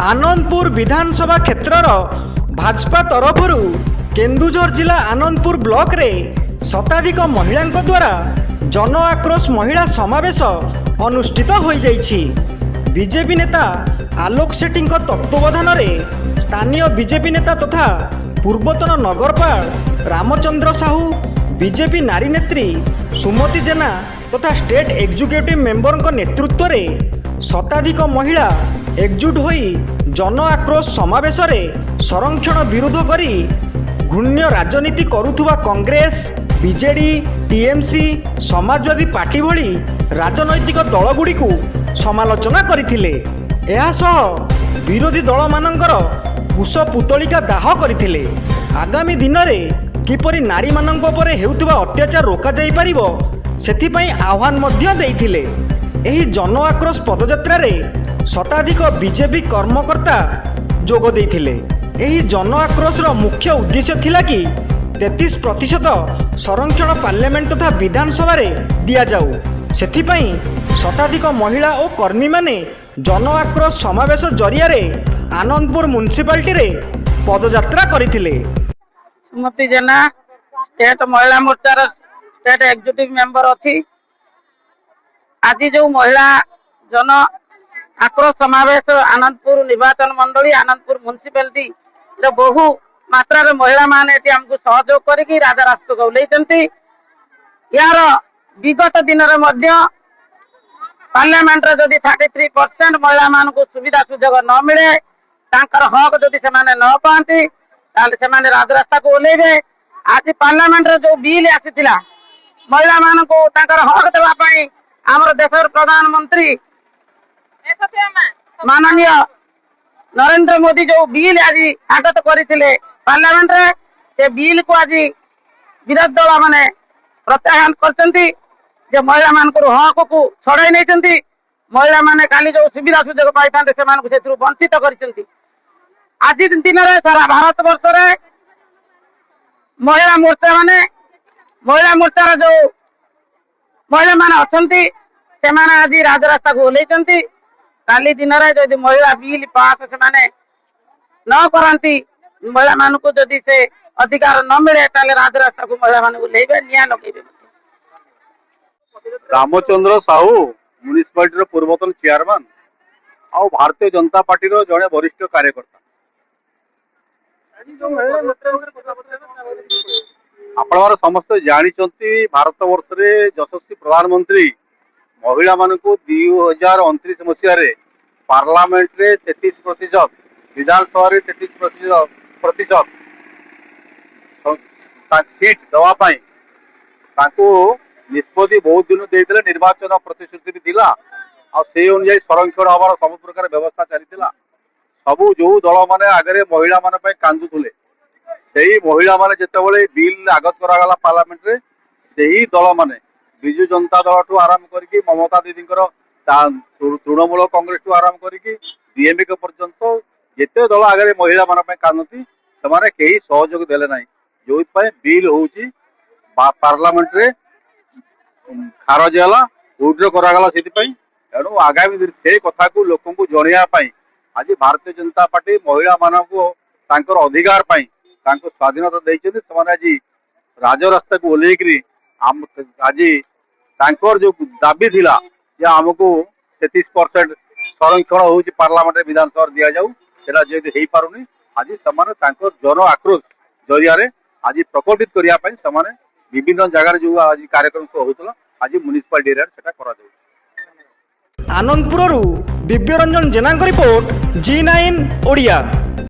आनंदपुर विधानसभा क्षेत्रर भाजपा तरफर केन्दुझर जिला आनंदपुर ब्लॉक रे शताधिक महिला द्वारा जन आक्रोश महिला समावेश अनुष्ठित हो जाइछि। बीजेपी नेता आलोक सेठी तत्वावधान में स्थानीय बीजेपी नेता तथा पूर्वतन नगरपाल रामचंद्र साहू, बीजेपी नारी नेत्री सुमति जेना तथा स्टेट एग्जीक्यूटिव मेंबर नेतृत्व में शताधिक महिला एकजुट होई जन आक्रोश समावेश रे संरक्षण विरोध करी घृण्य राजनीति करुथुवा कांग्रेस, बीजेडी, टीएमसी, समाजवादी पार्टी भली राजनैतिक दलगुड़िकु समालोचना करथिले। एहा सह विरोधी दल मानकर कुश पुतलिका दाह करथिले। आगामी दिन में किपरि नारी मानक उपरे हेउथुवा अत्याचार रोका जाई परिबो सेथिपई आह्वान मध्य देइथिले। एही जन आक्रोश पदयात्रा रे शताधिक बीजेपी कर्मकर्ता जोग देइथिले। एही जन आक्रोश रो मुख्य उद्देश्य थिला कि 33% संरक्षण पार्लियामेंट तथा विधानसभा रे दिया जाऊ। सेथिपई शताधिक महिला और कर्मी माने जन आक्रोश समावेश जरिया रे आनंदपुर म्युनिसिपालिटी रे पदयात्रा करथिले। सुमति जेना स्टेट महिला मोर्चार स्टेट एग्जीक्यूटिव मेंबर अच्छी। आज जो महिला जन आक्रोश समावेश आनंदपुर निर्वाचन मंडली आनंदपुर म्युनिसिपालिटी बहु मात्रा रे महिला माने हमको सहयोग करके राजा राष्ट्र को ओल्लैचंती। यार विगत दिन पार्लियामेंट रे जदि 33% महिला मान को सुविधा सुजोग न मिले, तांकर हक जदि से माने न पाती ताले से माने राजरास्ता को ओल्लैबे। आज पार्लियामेंट रे जो बिल आसीथिला महिला मान को तांकर हक देबा पई हमर देशर प्रधानमंत्री माननीय नरेंद्र मोदी जो बिल आज आगत करथिले पार्लियामेंट रे, से बिल को आज विरोधी दल माने प्रत्याहार करचंती। जे महिला मान को हक को छड़ाई नैचंती। महिला माने काली जो सुविधा सुजोग पाई थांते से मान को सेथरु वंचित करचंती। आज दिन रे सारा भारत वर्ष रे महिला मोर्चा माने महिला मोर्चार जो महिला माने अछंती से माने आज राजरास्ता को ओल्लैचंती। काली दिन रे जदि महिला बिल पास से माने न करंती, महिला मान को जदि से अधिकार न मिले ताले राजरास्ता को महिला मान को लेबे निया लगेबे। रामचंद्र साहू म्युनिसिपालिटी पूर्वतन चेयरमैन आ भारतीय जनता पार्टी जड़े वरिष्ठ कार्यकर्ता। आपण समस्त जानी भारत वर्ष रे यशस्वी प्रधानमंत्री महिला मान को 2029 मसीह पार्लियामेंट रे 33%, विधानसभा रे 33% सीट दवापाई निष्पत्ति बहुत दिन देते निर्वाचन प्रतिश्रुति दिला आ से अनुसार संरक्षण हमार सब प्रकार व्यवस्था चली। सबू जो दल माने आगे महिला मान कांदुले से महिला माने जितेबाला बिल आगत करागला पार्लियामेंट रे, से ही दल माने विजु जनता दल ठू आरंभ करके ममता दीदी तृणमूल कांग्रेस ठू आरंभ करके डीएमके पर्यंत जिते दल आगे महिला मान कांदती से कहीं सहयोग देले ना। जो बिल होची पार्लियामेंट रे खारज है विड्र करागला तेणु आगामी दिन से कथा को लोक को जनवाई आज भारतीय जनता पार्टी महिला मान को अधिकार पाई स्वाधीनता देते आज राजरास्ता को ओल्लैकरी आज जो दाबी थिला जे आमको 33% संरक्षण हो पार्लियामेंट विधानसभा दि जाऊ से पारुनी। आज से जन आक्रोश जरिया आज प्रकटित करने विभिन्न जगह जो आज कार्यक्रम होता आज म्युनिसिपालिटी एरिया सेटा करा जाऊ। आनंदपुर दिव्यरंजन जेना रिपोर्ट G9 ओडिया।